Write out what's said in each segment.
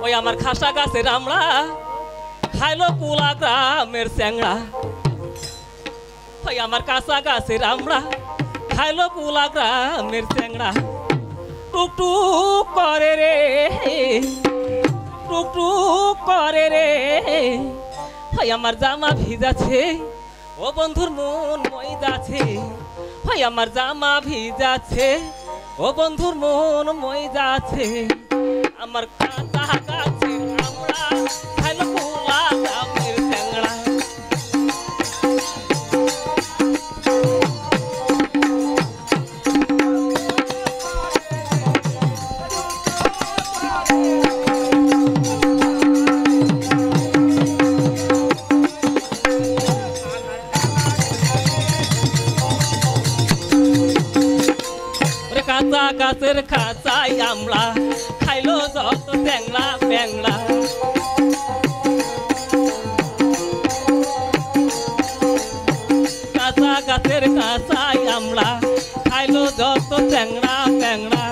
ওই আমার খাসা গাছের আমরা খাইলো কুলা গ্রামের চ্যাংড়া। ওই আমার কাঁচা গাছের আমরা খাইলো কুলা গ্রামের চ্যাংড়া। টুকটুক করে রে, টুকটুক করে রে, ভাই আমার জামা ভিজাছে, ও বন্ধুর মন ময়দাছে। ভাই আমার জামা ভিজাছে, ও বন্ধুর মন ময়দাছে। আমার কাঁচা গাছের আমরা খাইলো কুলা গ্রামের চ্যাংড়া। কাঁচা গাছের খাঁচাই আমরা খাইলো যত ট্যাংরা ব্যাংরা। কাঁচা গাছের খাঁচাই আমরা খাইলো যত ট্যাংরা ব্যাংরা।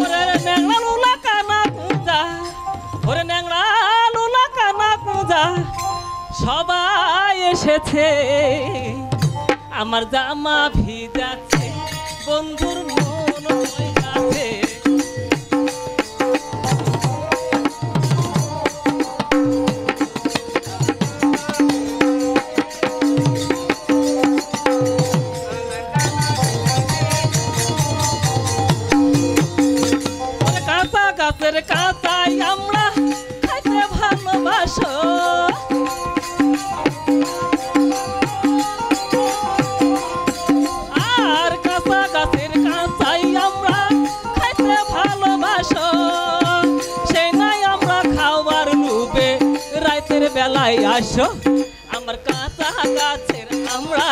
ওরে ন্যাংরা লুলা কানা কুঁজা, ওরে ন্যাংরা লুলা কানা কুঁজা সবাই এসেছে। আমার জামা ভিজাচ্ছে, বন্ধুর মন ময়দাছে। কাঁচা গাছের কাঁচাই আমরা খাইতে ভালোবাসো। আর কাঁচা গাছের কাঁচাই আমরা খাইতে ভালোবাসো। সেই নাই আমরা খাওয়ার লোভে রাতের বেলায় আসো। আমার কাঁচা গাছের আমরা